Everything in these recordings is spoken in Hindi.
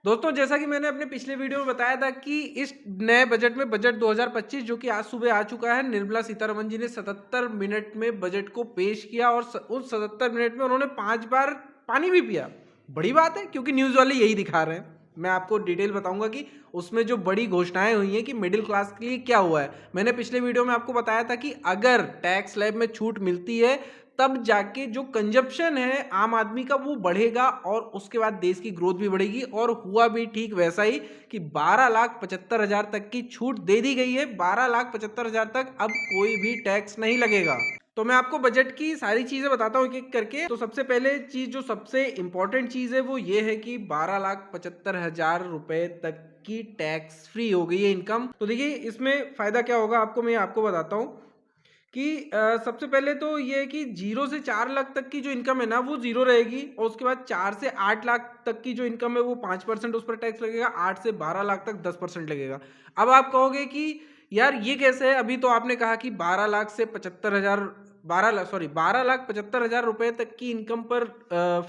दोस्तों जैसा कि मैंने अपने पिछले वीडियो में बताया था कि इस नए बजट में बजट 2025 जो कि आज सुबह आ चुका है, निर्मला सीतारमण जी ने 77 मिनट में बजट को पेश किया और उस 77 मिनट में उन्होंने 5 बार पानी भी पिया। बड़ी बात है क्योंकि न्यूज़ वाले यही दिखा रहे हैं। मैं आपको डिटेल बताऊंगा कि उसमें जो बड़ी घोषणाएं हुई हैं कि मिडिल क्लास के लिए क्या हुआ है। मैंने पिछले वीडियो में आपको बताया था कि अगर टैक्स स्लैब में छूट मिलती है तब जाके जो कंजप्शन है आम आदमी का वो बढ़ेगा और उसके बाद देश की ग्रोथ भी बढ़ेगी। और हुआ भी ठीक वैसा ही कि 12,75,000 तक की छूट दे दी गई है। 12,75,000 तक अब कोई भी टैक्स नहीं लगेगा। तो मैं आपको बजट की सारी चीजें बताता हूँ एक एक करके। तो सबसे पहले चीज जो सबसे इंपॉर्टेंट चीज है वो ये है कि 12,75,000 रुपए तक की टैक्स फ्री हो गई है इनकम। तो देखिए इसमें फायदा क्या होगा आपको, मैं आपको बताता हूँ कि सबसे पहले तो ये है कि 0 से 4 लाख तक की जो इनकम है ना वो जीरो रहेगी। और उसके बाद 4 से 8 लाख तक की जो इनकम है वो 5% उस पर टैक्स लगेगा। 8 से 12 लाख तक 10% लगेगा। अब आप कहोगे कि यार ये कैसे है, अभी तो आपने कहा कि 12 लाख से 75,000 12,75,000 रुपए तक की इनकम पर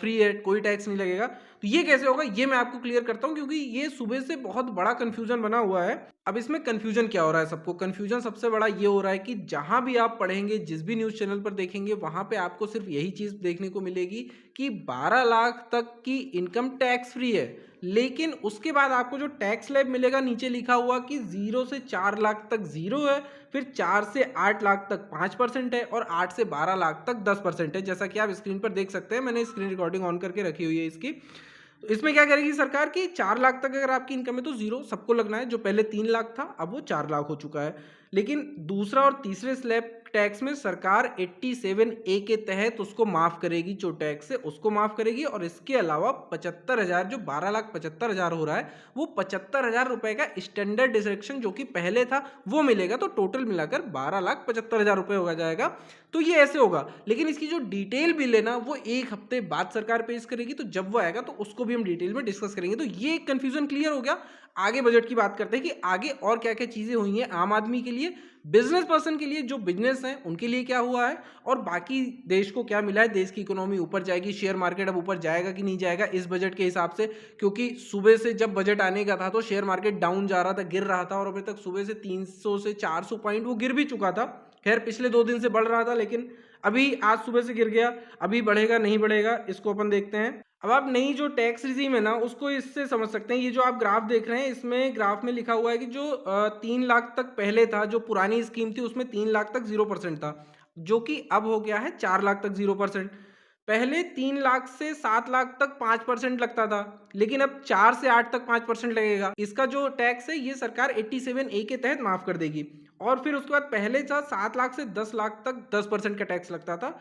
फ्री है, कोई टैक्स नहीं लगेगा। तो ये कैसे होगा ये मैं आपको क्लियर करता हूँ क्योंकि ये सुबह से बहुत बड़ा कंफ्यूजन बना हुआ है। अब इसमें कंफ्यूजन क्या हो रहा है, सबको कंफ्यूजन सबसे बड़ा ये हो रहा है कि जहां भी आप पढ़ेंगे, जिस भी न्यूज़ चैनल पर देखेंगे, वहां पे आपको सिर्फ यही चीज़ देखने को मिलेगी कि 12 लाख तक की इनकम टैक्स फ्री है। लेकिन उसके बाद आपको जो टैक्स स्लैब मिलेगा नीचे लिखा हुआ कि 0 से 4 लाख तक 0 है, फिर 4 से 8 लाख तक 5% है और 8 से 12 लाख तक 10% है। जैसा कि आप स्क्रीन पर देख सकते हैं, मैंने स्क्रीन रिकॉर्डिंग ऑन करके रखी हुई है इसकी। तो इसमें क्या करेगी सरकार की, 4 लाख तक अगर आपकी इनकम है तो जीरो सबको लगना है। जो पहले 3 लाख था अब वो 4 लाख हो चुका है। लेकिन दूसरा और तीसरे स्लैब टैक्स में सरकार 87A के तहत उसको माफ करेगी, जो टैक्स है उसको माफ करेगी। और इसके अलावा 75,000, जो 12,75,000 हो रहा है वो 75,000 रुपए का स्टैंडर्ड डिडक्शन जो कि पहले था वो मिलेगा। तो टोटल मिलाकर 12,75,000 रुपए हो जाएगा। तो ये ऐसे होगा। लेकिन इसकी जो डिटेल बिल है ना वो 1 हफ्ते बाद सरकार पेश करेगी। तो जब वो आएगा तो उसको भी हम डिटेल में डिस्कस करेंगे। तो ये कंफ्यूजन क्लियर हो गया। आगे बजट की बात करते हैं कि आगे और क्या क्या चीजें हुई हैं आम आदमी के लिए, बिजनेस पर्सन के लिए, जो बिजनेस है उनके लिए क्या हुआ है, और बाकी देश को क्या मिला है। देश की इकोनॉमी ऊपर जाएगी, शेयर मार्केट अब ऊपर जाएगा कि नहीं जाएगा इस बजट के हिसाब से। क्योंकि सुबह से जब बजट आने का था तो शेयर मार्केट डाउन जा रहा था, गिर रहा था, और अभी तक सुबह से 300 से 400 पॉइंट वो गिर भी चुका था। खैर पिछले 2 दिन से बढ़ रहा था, लेकिन अभी आज सुबह से गिर गया। अभी बढ़ेगा नहीं बढ़ेगा इसको अपन देखते हैं। अब आप नई जो टैक्स रिजीम है ना उसको इससे समझ सकते हैं। ये जो आप ग्राफ देख रहे हैं इसमें ग्राफ में लिखा हुआ है कि जो 3 लाख तक पहले था, जो पुरानी स्कीम थी उसमें 3 लाख तक 0% था, जो कि अब हो गया है 4 लाख तक 0%। पहले 3 लाख से 7 लाख तक 5% लगता था, लेकिन अब 4 से 8 तक 5% लगेगा। इसका जो टैक्स है ये सरकार 87A के तहत माफ कर देगी। और फिर उसके बाद पहले था 7 लाख से 10 लाख तक 10% का टैक्स लगता था,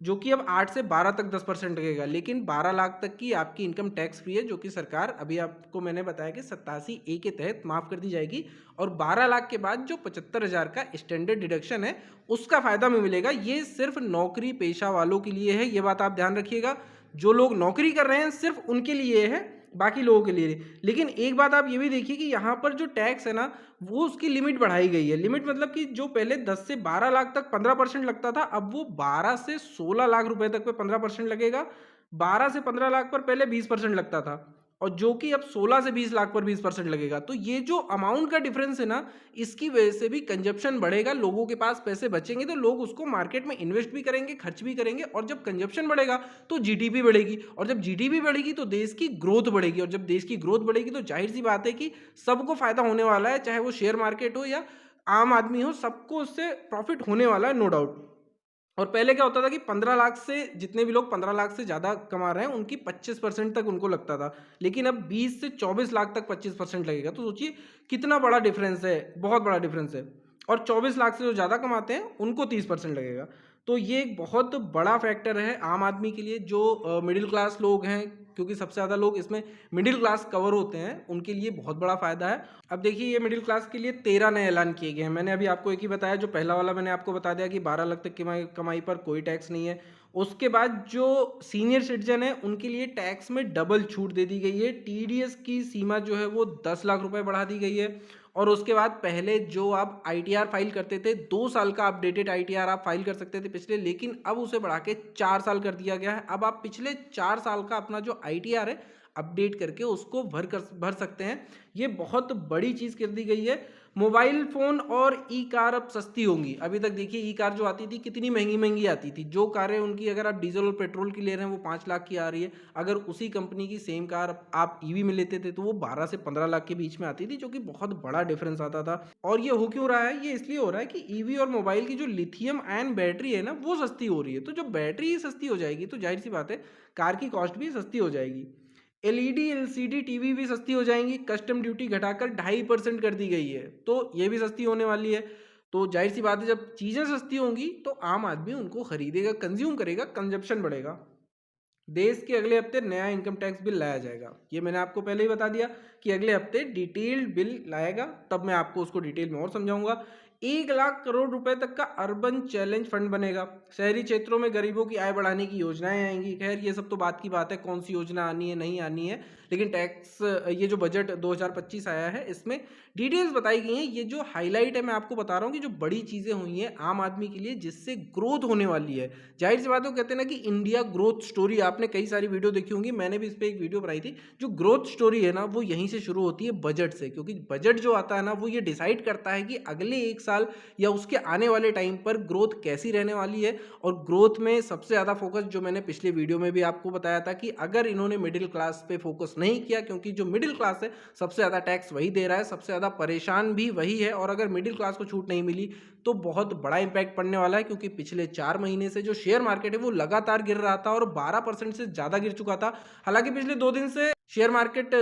जो कि अब 8 से 12 तक 10% लगेगा। लेकिन 12 लाख तक की आपकी इनकम टैक्स फ्री है, जो कि सरकार अभी आपको मैंने बताया कि 87A के तहत माफ कर दी जाएगी। और 12 लाख के बाद जो 75,000 का स्टैंडर्ड डिडक्शन है उसका फायदा में मिलेगा। ये सिर्फ नौकरी पेशा वालों के लिए है, ये बात आप ध्यान रखिएगा। जो लोग नौकरी कर रहे हैं सिर्फ उनके लिए है, बाकी लोगों के लिए नहीं। लेकिन एक बात आप ये भी देखिए कि यहाँ पर जो टैक्स है ना वो उसकी लिमिट बढ़ाई गई है। लिमिट मतलब कि जो पहले 10 से 12 लाख तक 15% लगता था, अब वो 12 से 16 लाख रुपए तक पे 15% लगेगा। 12 से 15 लाख पर पहले 20% लगता था, और जो कि अब 16 से 20 लाख पर 20% लगेगा। तो ये जो अमाउंट का डिफरेंस है ना, इसकी वजह से भी कंजप्शन बढ़ेगा, लोगों के पास पैसे बचेंगे तो लोग उसको मार्केट में इन्वेस्ट भी करेंगे, खर्च भी करेंगे। और जब कंजप्शन बढ़ेगा तो जीडीपी बढ़ेगी, और जब जीडीपी बढ़ेगी तो देश की ग्रोथ बढ़ेगी, और जब देश की ग्रोथ बढ़ेगी तो जाहिर सी बात है कि सबको फायदा होने वाला है, चाहे वो शेयर मार्केट हो या आम आदमी हो, सबको उससे प्रॉफिट होने वाला है, नो डाउट। और पहले क्या होता था कि 15 लाख से, जितने भी लोग 15 लाख से ज़्यादा कमा रहे हैं उनकी 25% तक उनको लगता था, लेकिन अब 20 से 24 लाख तक 25% लगेगा। तो सोचिए कितना बड़ा डिफरेंस है, बहुत बड़ा डिफरेंस है। और 24 लाख से जो ज़्यादा कमाते हैं उनको 30% लगेगा। तो ये एक बहुत बड़ा फैक्टर है आम आदमी के लिए, जो मिडिल क्लास लोग हैं, क्योंकि सबसे ज़्यादा लोग इसमें मिडिल क्लास कवर होते हैं, उनके लिए बहुत बड़ा फ़ायदा है। अब देखिए ये मिडिल क्लास के लिए 13 नए ऐलान किए गए हैं। मैंने अभी आपको एक ही बताया, जो पहला वाला मैंने आपको बता दिया कि 12 लाख तक की कमाई पर कोई टैक्स नहीं है। उसके बाद जो सीनियर सिटीजन है उनके लिए टैक्स में डबल छूट दे दी गई है। टीडीएस की सीमा जो है वो 10 लाख रुपए बढ़ा दी गई है। और उसके बाद पहले जो आप आईटीआर फाइल करते थे, 2 साल का अपडेटेड आईटीआर आप फाइल कर सकते थे पिछले, लेकिन अब उसे बढ़ा के 4 साल कर दिया गया है। अब आप पिछले 4 साल का अपना जो आईटीआर है अपडेट करके उसको भर सकते हैं। ये बहुत बड़ी चीज़ कर दी गई है। मोबाइल फ़ोन और ई कार अब सस्ती होंगी। अभी तक देखिए ई कार जो आती थी कितनी महंगी आती थी। जो कारें उनकी अगर आप डीजल और पेट्रोल की ले रहे हैं वो 5 लाख की आ रही है। अगर उसी कंपनी की सेम कार आप ईवी में लेते थे तो वो 12 से 15 लाख के बीच में आती थी, जो कि बहुत बड़ा डिफरेंस आता था। और ये हो क्यों रहा है? ये इसलिए हो रहा है कि ईवी और मोबाइल की जो लिथियम आयन बैटरी है ना वो सस्ती हो रही है। तो जो बैटरी ही सस्ती हो जाएगी तो जाहिर सी बात है कार की कॉस्ट भी सस्ती हो जाएगी। एलईडी एलसीडी टीवी भी सस्ती हो जाएंगी। कस्टम ड्यूटी घटाकर 2.5% कर दी गई है, तो ये भी सस्ती होने वाली है। तो जाहिर सी बात है जब चीज़ें सस्ती होंगी तो आम आदमी उनको खरीदेगा, कंज्यूम करेगा, कंजप्शन बढ़ेगा। देश के अगले हफ्ते नया इनकम टैक्स बिल लाया जाएगा। ये मैंने आपको पहले ही बता दिया कि अगले हफ्ते डिटेल्ड बिल लाएगा, तब मैं आपको उसको डिटेल में और समझाऊंगा। 1 लाख करोड़ रुपए तक का अर्बन चैलेंज फंड बनेगा। शहरी क्षेत्रों में गरीबों की आय बढ़ाने की योजनाएं आएंगी। खैर ये सब तो बात की बात है, कौन सी योजना आनी है नहीं आनी है, लेकिन टैक्स ये जो बजट 2025 आया है इसमें डिटेल्स बताई गई हैं। ये जो हाईलाइट है मैं आपको बता रहा हूँ कि जो बड़ी चीज़ें हुई हैं आम आदमी के लिए जिससे ग्रोथ होने वाली है। जाहिर सी बात है, कहते हैं ना कि इंडिया ग्रोथ स्टोरी, आपने कई सारी वीडियो देखी होंगी, मैंने भी इस पर एक वीडियो बनाई थी। जो ग्रोथ स्टोरी है ना वो यहीं से शुरू होती है, बजट से। क्योंकि बजट जो आता है ना वो ये डिसाइड करता है कि अगले 1 साल या उसके आने वाले टाइम पर ग्रोथ कैसी रहने वाली है। और ग्रोथ में सबसे ज़्यादा फोकस, जो मैंने पिछले वीडियो में भी आपको बताया था, कि अगर इन्होंने मिडिल क्लास पे फोकस नहीं किया, क्योंकि जो मिडिल क्लास है सबसे ज़्यादा टैक्स वही दे रहा है, सबसे ज़्यादा परेशान भी वही है, और अगर मिडिल क्लास को छूट नहीं मिली तो बहुत बड़ा इंपैक्ट पड़ने वाला है। क्योंकि पिछले 4 महीने से जो शेयर मार्केट है वो लगातार गिर रहा था और 12% से ज़्यादा गिर चुका था। हालांकि पिछले 2 दिन से शेयर मार्केट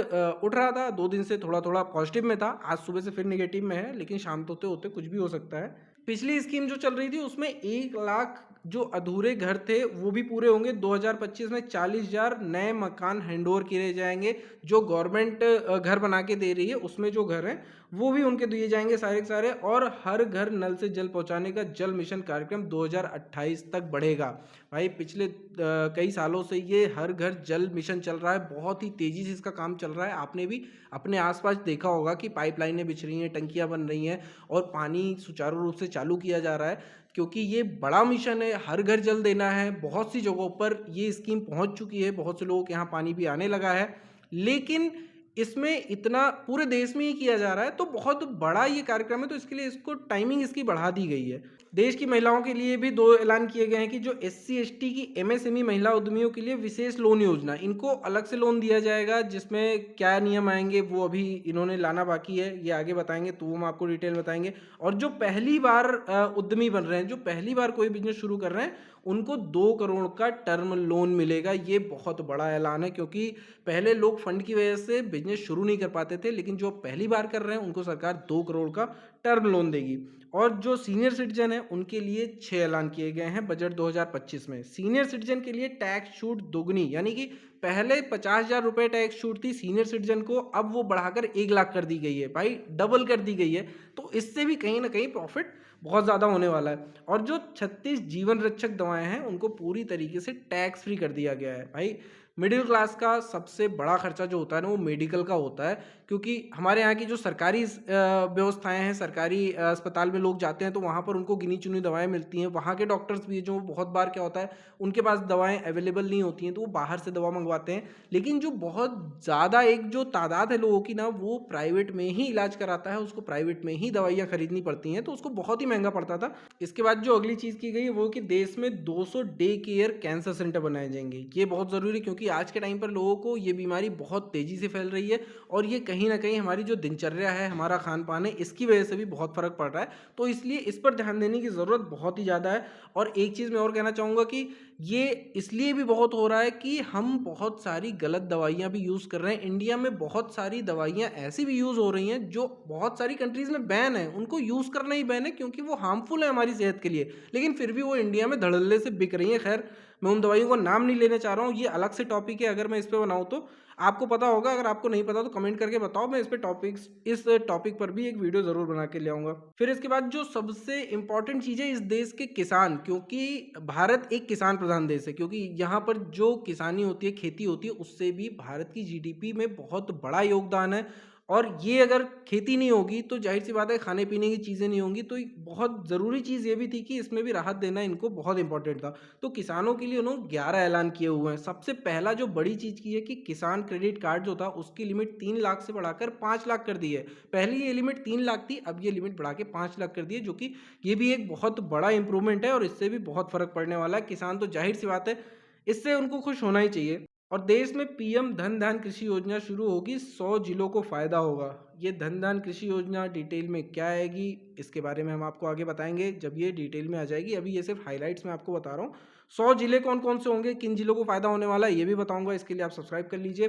उठ रहा था, 2 दिन से थोड़ा थोड़ा पॉजिटिव में था, आज सुबह से फिर नेगेटिव में है, लेकिन शाम होते होते कुछ भी हो सकता है। पिछली स्कीम जो चल रही थी उसमें 1 लाख जो अधूरे घर थे वो भी पूरे होंगे। 2025 में 40,000 नए मकान हैंडओवर किए जाएंगे। जो गवर्नमेंट घर बना के दे रही है उसमें जो घर हैं वो भी उनके दिए जाएंगे सारे के सारे। और हर घर नल से जल पहुंचाने का जल मिशन कार्यक्रम 2028 तक बढ़ेगा। भाई पिछले कई सालों से ये हर घर जल मिशन चल रहा है, बहुत ही तेज़ी से इसका काम चल रहा है। आपने भी अपने आसपास देखा होगा कि पाइपलाइनें बिछ रही हैं, टंकियां बन रही हैं और पानी सुचारू रूप से चालू किया जा रहा है। क्योंकि ये बड़ा मिशन है, हर घर जल देना है। बहुत सी जगहों पर ये स्कीम पहुंच चुकी है, बहुत से लोगों के यहाँ पानी भी आने लगा है, लेकिन इसमें इतना पूरे देश में ही किया जा रहा है तो बहुत बड़ा ये कार्यक्रम है, तो इसके लिए इसको टाइमिंग इसकी बढ़ा दी गई है। देश की महिलाओं के लिए भी 2 ऐलान किए गए हैं कि जो एससी एसटी की एमएसएमई महिला उद्यमियों के लिए विशेष लोन योजना, इनको अलग से लोन दिया जाएगा। जिसमें क्या नियम आएंगे वो अभी इन्होंने लाना बाकी है, ये आगे बताएंगे तो वो हम आपको डिटेल बताएंगे। और जो पहली बार उद्यमी बन रहे हैं, जो पहली बार कोई बिजनेस शुरू कर रहे हैं, उनको 2 करोड़ का टर्म लोन मिलेगा। ये बहुत बड़ा ऐलान है, क्योंकि पहले लोग फंड की वजह से बिजनेस शुरू नहीं कर पाते थे, लेकिन जो पहली बार कर रहे हैं उनको सरकार 2 करोड़ का टर्म लोन देगी। और जो सीनियर सिटीजन है उनके लिए 6 ऐलान किए गए हैं बजट 2025 में। सीनियर सिटीजन के लिए टैक्स छूट दोगुनी, यानी कि पहले 50,000 रुपये टैक्स छूट थी सीनियर सिटीजन को, अब वो बढ़ाकर 1 लाख कर दी गई है। भाई डबल कर दी गई है, तो इससे भी कहीं ना कहीं प्रॉफिट बहुत ज़्यादा होने वाला है। और जो 36 जीवन रक्षक दवाएं हैं उनको पूरी तरीके से टैक्स फ्री कर दिया गया है। भाई मिडिल क्लास का सबसे बड़ा खर्चा जो होता है ना वो मेडिकल का होता है, क्योंकि हमारे यहाँ की जो सरकारी व्यवस्थाएं हैं, सरकारी अस्पताल में लोग जाते हैं तो वहाँ पर उनको गिनी चुनी दवाएं मिलती हैं। वहाँ के डॉक्टर्स भी जो बहुत बार क्या होता है उनके पास दवाएं अवेलेबल नहीं होती हैं तो वो बाहर से दवा मंगवाते हैं। लेकिन जो बहुत ज़्यादा एक जो तादाद है लोगों की ना, वो प्राइवेट में ही इलाज कराता है, उसको प्राइवेट में ही दवाइयाँ खरीदनी पड़ती हैं, तो उसको बहुत ही महंगा पड़ता था। इसके बाद जो अगली चीज़ की गई है वो कि देश में 200 डे केयर कैंसर सेंटर बनाए जाएंगे। ये बहुत ज़रूरी, क्योंकि आज के टाइम पर लोगों को ये बीमारी बहुत तेज़ी से फैल रही है और ये कहीं ना कहीं हमारी जो दिनचर्या है, हमारा खान पान है, इसकी वजह से भी बहुत फ़र्क पड़ रहा है। तो इसलिए इस पर ध्यान देने की ज़रूरत बहुत ही ज़्यादा है। और एक चीज़ मैं और कहना चाहूँगा कि ये इसलिए भी बहुत हो रहा है कि हम बहुत सारी गलत दवाइयाँ भी यूज़ कर रहे हैं। इंडिया में बहुत सारी दवाइयाँ ऐसी भी यूज़ हो रही हैं जो बहुत सारी कंट्रीज़ में बैन है, उनको यूज़ करना ही बैन है क्योंकि वो हार्मफुल है हमारी सेहत के लिए, लेकिन फिर भी वो इंडिया में धड़ल्ले से बिक रही हैं। खैर मैं उन दवाइयों का नाम नहीं लेना चाह रहा हूँ, ये अलग से टॉपिक है, अगर मैं इस पर बनाऊँ तो आपको पता होगा। अगर आपको नहीं पता तो कमेंट करके बताओ, मैं इस टॉपिक पर भी एक वीडियो ज़रूर बना के ले आऊँगा। फिर इसके बाद जो सबसे इम्पॉर्टेंट चीज़ है, इस देश के किसान, क्योंकि भारत एक किसान प्रधान देश है, क्योंकि यहाँ पर जो किसानी होती है, खेती होती है, उससे भी भारत की जीडीपी में बहुत बड़ा योगदान है। और ये अगर खेती नहीं होगी तो ज़ाहिर-सी बात है खाने पीने की चीज़ें नहीं होंगी। तो एक बहुत ज़रूरी चीज़ ये भी थी कि इसमें भी राहत देना इनको बहुत इम्पोर्टेंट था। तो किसानों के लिए उन्होंने 11 ऐलान किए हुए हैं। सबसे पहला जो बड़ी चीज़ की है कि किसान क्रेडिट कार्ड जो था उसकी लिमिट 3 लाख से बढ़ाकर 5 लाख कर दी है। पहले ये लिमिट 3 लाख थी, अब ये लिमिट बढ़ा के 5 लाख कर दी है, जो कि ये भी एक बहुत बड़ा इम्प्रूवमेंट है और इससे भी बहुत फ़र्क पड़ने वाला है। किसान तो ज़ाहिर-सी बात है इससे उनको खुश होना ही चाहिए। और देश में पीएम धन धान कृषि योजना शुरू होगी, 100 जिलों को फ़ायदा होगा। ये धन धान कृषि योजना डिटेल में क्या आएगी, इसके बारे में हम आपको आगे बताएँगे जब ये डिटेल में आ जाएगी। अभी ये सिर्फ हाइलाइट्स मैं आपको बता रहा हूँ। 100 जिले कौन-कौन से होंगे, किन जिलों को फ़ायदा होने वाला है, ये भी बताऊँगा। इसके लिए आप सब्सक्राइब कर लीजिए।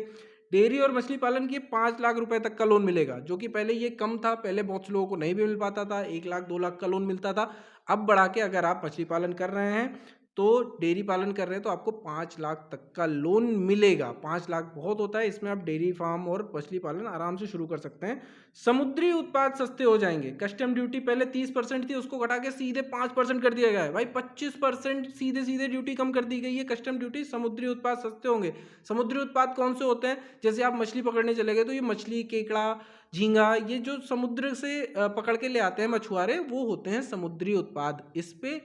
डेयरी और मछली पालन के 5 लाख रुपए तक का लोन मिलेगा, जो कि पहले ये कम था। पहले बहुत से लोगों को नहीं भी मिल पाता था, 1 लाख 2 लाख का लोन मिलता था। अब बढ़ा के अगर आप मछली पालन कर रहे हैं तो डेयरी पालन कर रहे हैं तो आपको 5 लाख तक का लोन मिलेगा। 5 लाख बहुत होता है, इसमें आप डेयरी फार्म और मछली पालन आराम से शुरू कर सकते हैं। समुद्री उत्पाद सस्ते हो जाएंगे। कस्टम ड्यूटी पहले 30% थी, उसको घटा के सीधे 5% कर दिया गया है। भाई 25% सीधे सीधे ड्यूटी कम कर दी गई है, कस्टम ड्यूटी। समुद्री उत्पाद सस्ते होंगे। समुद्री उत्पाद कौन से होते हैं? जैसे आप मछली पकड़ने चले गए तो ये मछली, केकड़ा, झींगा, ये जो समुद्र से पकड़ के ले आते हैं मछुआरे, वो होते हैं समुद्री उत्पाद। इस पे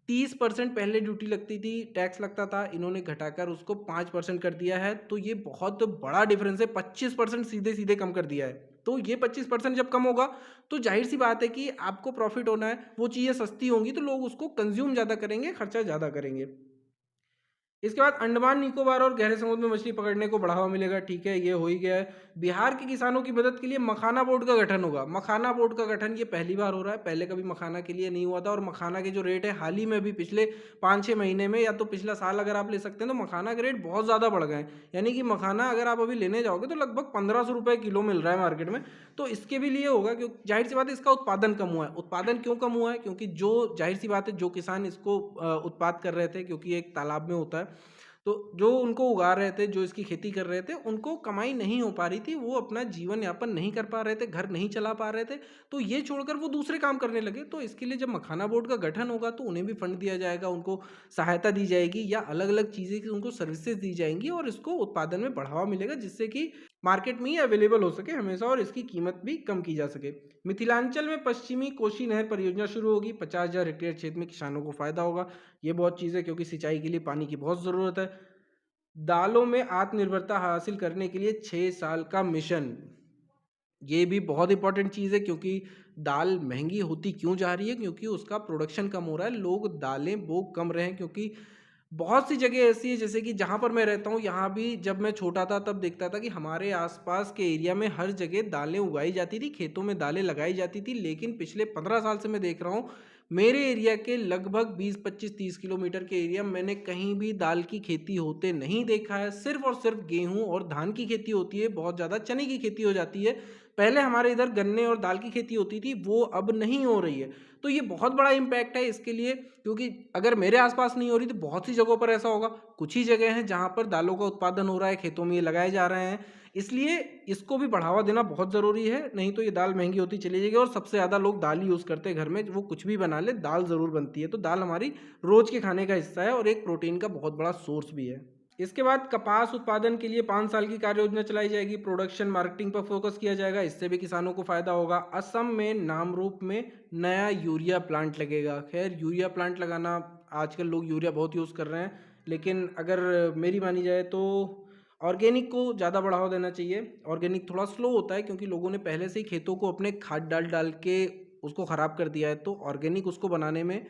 30% पहले ड्यूटी लगती थी, टैक्स लगता था, इन्होंने घटाकर उसको 5% कर दिया है। तो ये बहुत बड़ा डिफरेंस है, 25% सीधे सीधे कम कर दिया है। तो ये 25% जब कम होगा तो जाहिर सी बात है कि आपको प्रॉफिट होना है। वो चीज़ें सस्ती होंगी तो लोग उसको कंज्यूम ज़्यादा करेंगे, खर्चा ज़्यादा करेंगे। इसके बाद अंडमान निकोबार और गहरे समुद्र में मछली पकड़ने को बढ़ावा मिलेगा। ठीक है, ये हो ही गया है। बिहार के किसानों की मदद के लिए मखाना बोर्ड का गठन होगा। मखाना बोर्ड का गठन ये पहली बार हो रहा है, पहले कभी मखाना के लिए नहीं हुआ था। और मखाना के जो रेट है हाल ही में भी पिछले 5-6 महीने में या तो पिछला साल अगर आप ले सकते हैं तो मखाना के रेट बहुत ज़्यादा बढ़ गए हैं। यानी कि मखाना अगर आप अभी लेने जाओगे तो लगभग 1500 रुपये किलो मिल रहा है मार्केट में। तो इसके भी लिए होगा क्योंकि जाहिर सी बात है इसका उत्पादन कम हुआ है। उत्पादन क्यों कम हुआ है? क्योंकि जो जाहिर सी बात है जो किसान इसको उत्पाद कर रहे थे, क्योंकि एक तालाब में होता है, तो जो उनको उगा रहे थे, जो इसकी खेती कर रहे थे, उनको कमाई नहीं हो पा रही थी। वो अपना जीवन यापन नहीं कर पा रहे थे, घर नहीं चला पा रहे थे। तो ये छोड़कर वो दूसरे काम करने लगे। तो इसके लिए जब मखाना बोर्ड का गठन होगा तो उन्हें भी फंड दिया जाएगा, उनको सहायता दी जाएगी या अलग अलग चीज़ें की उनको सर्विसेज दी जाएंगी और इसको उत्पादन में बढ़ावा मिलेगा, जिससे कि मार्केट में ही अवेलेबल हो सके हमेशा और इसकी कीमत भी कम की जा सके। मिथिलांचल में पश्चिमी कोशी नहर परियोजना शुरू होगी। 50,000 हेक्टेयर क्षेत्र में किसानों को फायदा होगा। ये बहुत चीज़ है क्योंकि सिंचाई के लिए पानी की बहुत ज़रूरत है। दालों में आत्मनिर्भरता हासिल करने के लिए 6 साल का मिशन। ये भी बहुत इंपॉर्टेंट चीज़ है क्योंकि दाल महंगी होती क्यों जा रही है? क्योंकि उसका प्रोडक्शन कम हो रहा है। लोग दालें बो कम रहे हैं क्योंकि बहुत सी जगह ऐसी है, जैसे कि जहाँ पर मैं रहता हूँ यहाँ भी जब मैं छोटा था तब देखता था कि हमारे आसपास के एरिया में हर जगह दालें उगाई जाती थी, खेतों में दालें लगाई जाती थी। लेकिन पिछले 15 साल से मैं देख रहा हूँ मेरे एरिया के लगभग 20-25-30 किलोमीटर के एरिया में मैंने कहीं भी दाल की खेती होते नहीं देखा है। सिर्फ और सिर्फ गेहूं और धान की खेती होती है, बहुत ज़्यादा चने की खेती हो जाती है। पहले हमारे इधर गन्ने और दाल की खेती होती थी, वो अब नहीं हो रही है। तो ये बहुत बड़ा इम्पैक्ट है इसके लिए, क्योंकि अगर मेरे आसपास नहीं हो रही तो बहुत सी जगहों पर ऐसा होगा। कुछ ही जगह हैं जहाँ पर दालों का उत्पादन हो रहा है, खेतों में ये लगाए जा रहे हैं। इसलिए इसको भी बढ़ावा देना बहुत ज़रूरी है, नहीं तो ये दाल महंगी होती चली जाएगी। और सबसे ज़्यादा लोग दाल ही यूज़ करते हैं घर में, वो कुछ भी बना ले दाल ज़रूर बनती है। तो दाल हमारी रोज़ के खाने का हिस्सा है और एक प्रोटीन का बहुत बड़ा सोर्स भी है। इसके बाद कपास उत्पादन के लिए 5 साल की कार्य योजना चलाई जाएगी। प्रोडक्शन मार्केटिंग पर फोकस किया जाएगा, इससे भी किसानों को फायदा होगा। असम में नामरूप में नया यूरिया प्लांट लगेगा। खैर यूरिया प्लांट लगाना, आजकल लोग यूरिया बहुत यूज़ कर रहे हैं, लेकिन अगर मेरी मानी जाए तो ऑर्गेनिक को ज़्यादा बढ़ावा देना चाहिए। ऑर्गेनिक थोड़ा स्लो होता है क्योंकि लोगों ने पहले से ही खेतों को अपने खाद डाल डाल के उसको ख़राब कर दिया है। तो ऑर्गेनिक उसको बनाने में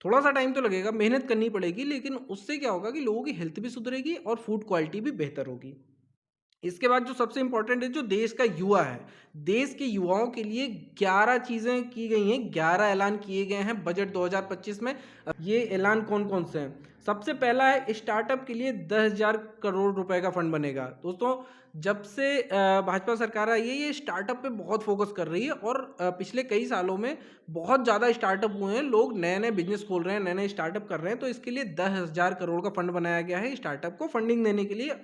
थोड़ा सा टाइम तो लगेगा, मेहनत करनी पड़ेगी, लेकिन उससे क्या होगा कि लोगों की हेल्थ भी सुधरेगी और फूड क्वालिटी भी बेहतर होगी। इसके बाद जो सबसे इंपॉर्टेंट है, जो देश का युवा है, देश के युवाओं के लिए 11 चीज़ें की गई हैं, 11 ऐलान किए गए हैं बजट 2025 में। अब ये ऐलान कौन कौन से हैं? सबसे पहला है स्टार्टअप के लिए 10,000 करोड़ रुपए का फंड बनेगा। दोस्तों, जब से भाजपा सरकार आई है ये स्टार्टअप पे बहुत फोकस कर रही है और पिछले कई सालों में बहुत ज़्यादा स्टार्टअप हुए हैं, लोग नए नए बिजनेस खोल रहे हैं, नए नए स्टार्टअप कर रहे हैं। तो इसके लिए 10,000 करोड़ का फंड बनाया गया है स्टार्टअप को फंडिंग देने के लिए।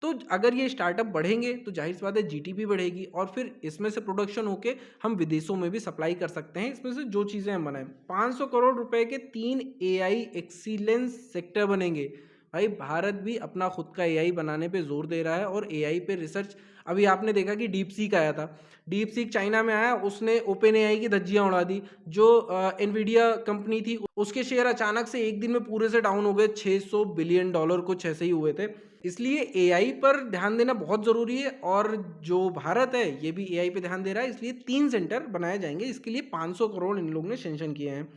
तो अगर ये स्टार्टअप बढ़ेंगे तो जाहिर सी बात है जीडीपी बढ़ेगी और फिर इसमें से प्रोडक्शन होके हम विदेशों में भी सप्लाई कर सकते हैं। इसमें से जो चीज़ें हम बनाएं, 500 करोड़ रुपए के 3 एआई एक्सीलेंस सेक्टर बनेंगे। भाई भारत भी अपना खुद का एआई बनाने पे जोर दे रहा है और एआई पे रिसर्च अभी आपने देखा कि डीप सीक आया था, डीप सीक चाइना में आया, उसने ओपन एआई की धज्जियां उड़ा दी। जो एनवीडिया कंपनी थी उसके शेयर अचानक से एक दिन में पूरे से डाउन हो गए, $600 बिलियन कुछ ऐसे ही हुए थे। इसलिए एआई पर ध्यान देना बहुत ज़रूरी है, और जो भारत है ये भी एआई पे ध्यान दे रहा है, इसलिए 3 सेंटर बनाए जाएंगे। इसके लिए 500 करोड़ इन लोगों ने सेंक्शन किए हैं।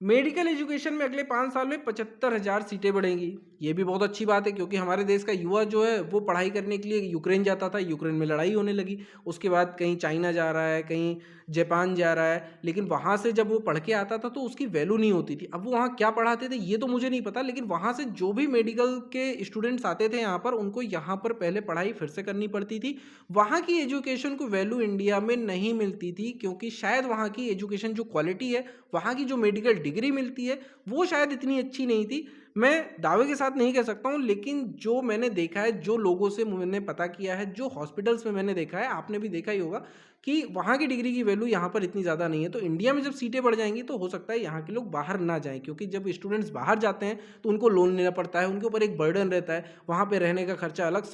मेडिकल एजुकेशन में अगले 5 साल में 75,000 सीटें बढ़ेंगी। ये भी बहुत अच्छी बात है, क्योंकि हमारे देश का युवा जो है वो पढ़ाई करने के लिए यूक्रेन जाता था, यूक्रेन में लड़ाई होने लगी, उसके बाद कहीं चाइना जा रहा है, कहीं जापान जा रहा है, लेकिन वहाँ से जब वो पढ़ के आता था तो उसकी वैल्यू नहीं होती थी। अब वो वहाँ क्या पढ़ाते थे ये तो मुझे नहीं पता, लेकिन वहाँ से जो भी मेडिकल के स्टूडेंट्स आते थे यहाँ पर, उनको यहाँ पर पहले पढ़ाई फिर से करनी पड़ती थी। वहाँ की एजुकेशन को वैल्यू इंडिया में नहीं मिलती थी, क्योंकि शायद वहाँ की एजुकेशन जो क्वालिटी है, वहाँ की जो मेडिकल डिग्री मिलती है वो शायद इतनी अच्छी नहीं थी। मैं दावे के साथ नहीं कह सकता हूँ, लेकिन जो मैंने देखा है, जो लोगों से मैंने पता किया है, जो हॉस्पिटल्स में मैंने देखा है, आपने भी देखा ही होगा कि वहाँ की डिग्री की वैल्यू यहाँ पर इतनी ज़्यादा नहीं है। तो इंडिया में जब सीटें बढ़ जाएंगी तो हो सकता है यहाँ के लोग बाहर ना जाएं, क्योंकि जब स्टूडेंट्स बाहर जाते हैं तो उनको लोन लेना पड़ता है, उनके ऊपर एक बर्डन रहता है, वहाँ पे रहने का खर्चा अलग,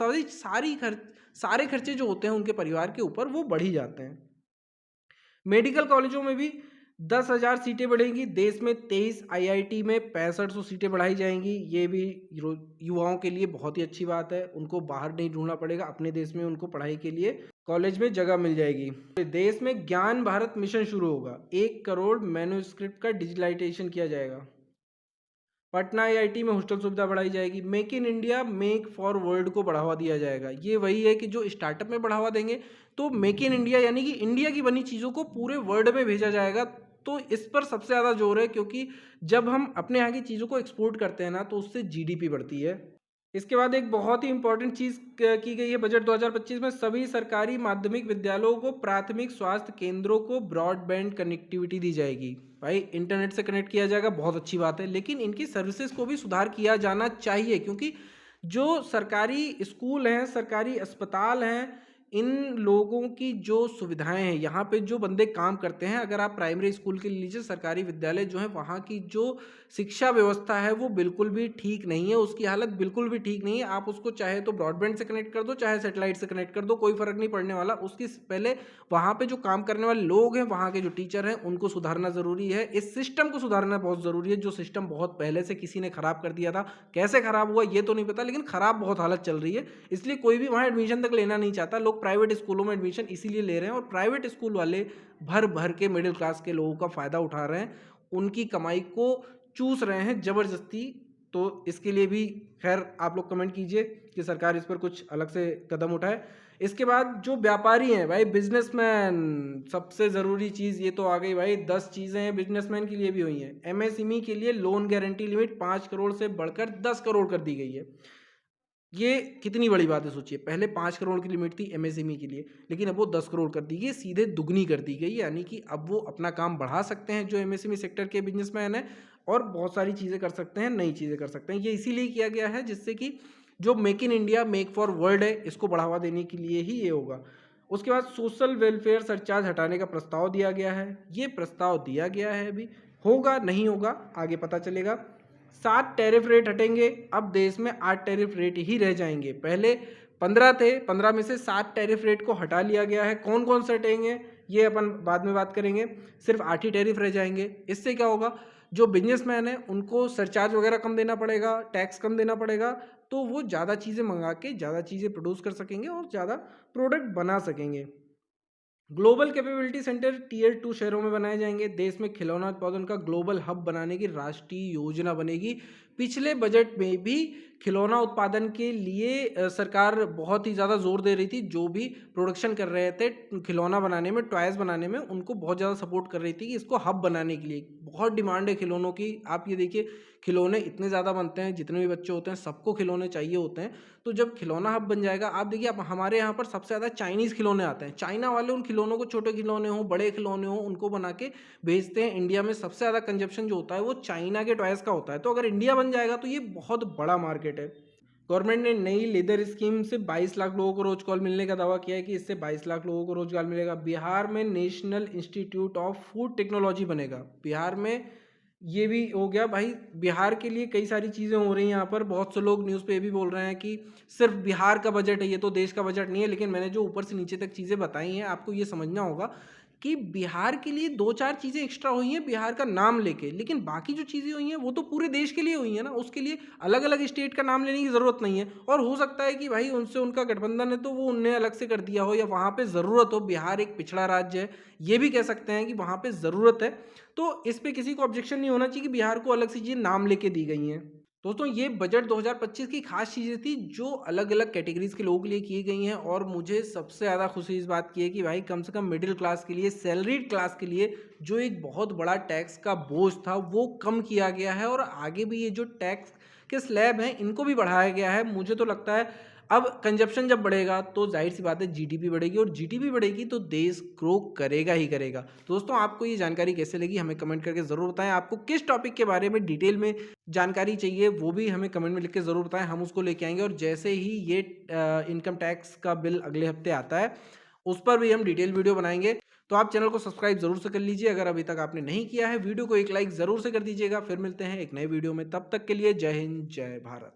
सारे खर्चे जो होते हैं उनके परिवार के ऊपर वो बढ़ ही जाते हैं। मेडिकल कॉलेजों में भी 10,000 सीटें बढ़ेंगी। देश में 23 आईआईटी में 6500 सीटें बढ़ाई जाएंगी। ये भी युवाओं के लिए बहुत ही अच्छी बात है, उनको बाहर नहीं ढूंढना पड़ेगा, अपने देश में उनको पढ़ाई के लिए कॉलेज में जगह मिल जाएगी। देश में ज्ञान भारत मिशन शुरू होगा, 1 करोड़ मैन्युस्क्रिप्ट का डिजिटलाइजेशन किया जाएगा। पटना आईआईटी में हॉस्टल सुविधा बढ़ाई जाएगी। Make in India make for world को बढ़ावा दिया जाएगा। ये वही है कि जो स्टार्टअप में बढ़ावा देंगे, तो मेक इन इंडिया यानी कि इंडिया की बनी चीज़ों को पूरे वर्ल्ड में भेजा जाएगा। तो इस पर सबसे ज़्यादा जोर है, क्योंकि जब हम अपने यहाँ की चीज़ों को एक्सपोर्ट करते हैं ना, तो उससे जीडीपी बढ़ती है। इसके बाद एक बहुत ही इंपॉर्टेंट चीज़ की गई है बजट 2025 में, सभी सरकारी माध्यमिक विद्यालयों को प्राथमिक स्वास्थ्य केंद्रों को ब्रॉडबैंड कनेक्टिविटी दी जाएगी। भाई इंटरनेट से कनेक्ट किया जाएगा, बहुत अच्छी बात है, लेकिन इनकी सर्विसेज को भी सुधार किया जाना चाहिए, क्योंकि जो सरकारी स्कूल हैं, सरकारी अस्पताल हैं, इन लोगों की जो सुविधाएं हैं, यहाँ पे जो बंदे काम करते हैं, अगर आप प्राइमरी स्कूल के लीजिए, सरकारी विद्यालय जो है, वहाँ की जो शिक्षा व्यवस्था है वो बिल्कुल भी ठीक नहीं है, उसकी हालत बिल्कुल भी ठीक नहीं है। आप उसको चाहे तो ब्रॉडबैंड से कनेक्ट कर दो, चाहे सेटेलाइट से कनेक्ट कर दो, कोई फ़र्क नहीं पड़ने वाला। उसकी पहले वहाँ पे जो काम करने वाले लोग हैं, वहाँ के जो टीचर हैं, उनको सुधारना ज़रूरी है। इस सिस्टम को सुधारना बहुत ज़रूरी है, जो सिस्टम बहुत पहले से किसी ने ख़राब कर दिया था। कैसे ख़राब हुआ ये तो नहीं पता, लेकिन ख़राब बहुत हालत चल रही है, इसलिए कोई भी वहाँ एडमिशन तक लेना नहीं चाहता। लोग प्राइवेट स्कूलों में एडमिशन इसीलिए ले रहे हैं, और प्राइवेट स्कूल वाले भर भर के मिडिल क्लास के लोगों का फ़ायदा उठा रहे हैं, उनकी कमाई को चूस रहे हैं ज़बरदस्ती। तो इसके लिए भी खैर आप लोग कमेंट कीजिए कि सरकार इस पर कुछ अलग से कदम उठाए। इसके बाद जो व्यापारी हैं भाई, बिजनेसमैन, सबसे ज़रूरी चीज़ ये तो आ गई भाई, 10 चीज़ें हैं बिजनेसमैन के लिए भी हुई हैं। एमएसएमई के लिए लोन गारंटी लिमिट 5 करोड़ से बढ़कर 10 करोड़ कर दी गई है। ये कितनी बड़ी बात है सोचिए, पहले 5 करोड़ की लिमिट थी एमएसएमई के लिए, लेकिन अब वो 10 करोड़ कर दी गई, सीधे दुगनी कर दी गई। यानी कि अब वो अपना काम बढ़ा सकते हैं जो एमएसएमई सेक्टर के बिजनेसमैन हैं, और बहुत सारी चीज़ें कर सकते हैं, नई चीज़ें कर सकते हैं। ये इसीलिए किया गया है जिससे कि जो make in India make for world है, इसको बढ़ावा देने के लिए ही ये होगा। उसके बाद सोशल वेलफेयर सरचार्ज हटाने का प्रस्ताव दिया गया है। ये प्रस्ताव दिया गया है, अभी होगा नहीं होगा आगे पता चलेगा। 7 टैरिफ रेट हटेंगे, अब देश में 8 टैरिफ रेट ही रह जाएंगे। पहले 15 थे, 15 में से 7 टैरिफ रेट को हटा लिया गया है। कौन कौन से हटेंगे ये अपन बाद में बात करेंगे, सिर्फ 8 ही टैरिफ रह जाएंगे। इससे क्या होगा, जो बिजनेसमैन है उनको सरचार्ज वगैरह कम देना पड़ेगा, टैक्स कम देना पड़ेगा, तो वो ज़्यादा चीज़ें मंगा के ज़्यादा चीज़ें प्रोड्यूस कर सकेंगे और ज़्यादा प्रोडक्ट बना सकेंगे। ग्लोबल कैपेबिलिटी सेंटर टीयर 2 शहरों में बनाए जाएंगे। देश में खिलौना उत्पादन का ग्लोबल हब बनाने की राष्ट्रीय योजना बनेगी। पिछले बजट में भी खिलौना उत्पादन के लिए सरकार बहुत ही ज़्यादा जोर दे रही थी। जो भी प्रोडक्शन कर रहे थे खिलौना बनाने में, टॉयज़ बनाने में, उनको बहुत ज़्यादा सपोर्ट कर रही थी कि इसको हब बनाने के लिए। बहुत डिमांड है खिलौनों की। आप ये देखिए, खिलौने इतने ज़्यादा बनते हैं, जितने भी बच्चे होते हैं सबको खिलौने चाहिए होते हैं। तो जब खिलौना हब बन जाएगा, आप देखिए, आप हमारे यहाँ पर सबसे ज़्यादा चाइनीज़ खिलौने आते हैं। चाइना वाले उन खिलौनों को, छोटे खिलौने हों बड़े खिलौने हों, उनको बना के भेजते हैं। इंडिया में सबसे ज़्यादा कंजप्शन जो होता है वो चाइना के टॉयज़ का होता है। तो अगर इंडिया बन जाएगा तो ये बहुत बड़ा मार्केट है। गवर्नमेंट ने नई लेदर स्कीम से 22 लाख लोगों को रोजगार मिलने का दावा किया है कि इससे 22 लाख लोगों को रोजगार मिलेगा। बिहार में national institute of food technology बनेगा। बिहार में ये भी हो गया भाई। बिहार के लिए कई सारी चीज़ें हो रही हैं यहाँ पर। बहुत से लोग न्यूज़ पे ये भी बोल रहे हैं कि सिर्फ बिहार का बजट है, ये तो देश का बजट नहीं है। लेकिन मैंने जो ऊपर से नीचे तक चीज़ें बताई हैं, आपको ये समझना होगा कि बिहार के लिए 2-4 चीज़ें एक्स्ट्रा हुई हैं बिहार का नाम लेके, लेकिन बाकी जो चीज़ें हुई हैं वो तो पूरे देश के लिए हुई हैं ना। उसके लिए अलग-अलग स्टेट का नाम लेने की ज़रूरत नहीं है। और हो सकता है कि भाई उनसे उनका गठबंधन है तो वो उनने अलग से कर दिया हो, या वहाँ पे ज़रूरत हो। बिहार एक पिछड़ा राज्य है, ये भी कह सकते हैं कि वहाँ पे ज़रूरत है। तो इस पे किसी को ऑब्जेक्शन नहीं होना चाहिए कि बिहार को अलग से चीज़ें नाम लेके दी गई हैं। दोस्तों, ये बजट 2025 की खास चीज़ें थी जो अलग-अलग कैटेगरीज़ के लोगों के लिए की गई हैं। और मुझे सबसे ज़्यादा खुशी इस बात की है कि भाई कम से कम मिडिल क्लास के लिए, सैलरीड क्लास के लिए जो एक बहुत बड़ा टैक्स का बोझ था वो कम किया गया है। और आगे भी ये जो टैक्स के स्लैब हैं इनको भी बढ़ाया गया है। मुझे तो लगता है अब कंजप्शन जब बढ़ेगा तो ज़ाहिर-सी बात है जीडीपी बढ़ेगी, और जीडीपी बढ़ेगी तो देश ग्रो करेगा ही करेगा। दोस्तों, आपको ये जानकारी कैसे लगी हमें कमेंट करके ज़रूर बताएँ। आपको किस टॉपिक के बारे में डिटेल में जानकारी चाहिए वो भी हमें कमेंट में लिख के ज़रूर बताएँ, हम उसको लेके आएँगे। और जैसे ही ये इनकम टैक्स का बिल अगले हफ्ते आता है, उस पर भी हम डिटेल वीडियो बनाएँगे। तो आप चैनल को सब्सक्राइब ज़रूर से कर लीजिए अगर अभी तक आपने नहीं किया है। वीडियो को एक लाइक ज़रूर से कर दीजिएगा। फिर मिलते हैं एक नए वीडियो में, तब तक के लिए जय हिंद, जय भारत।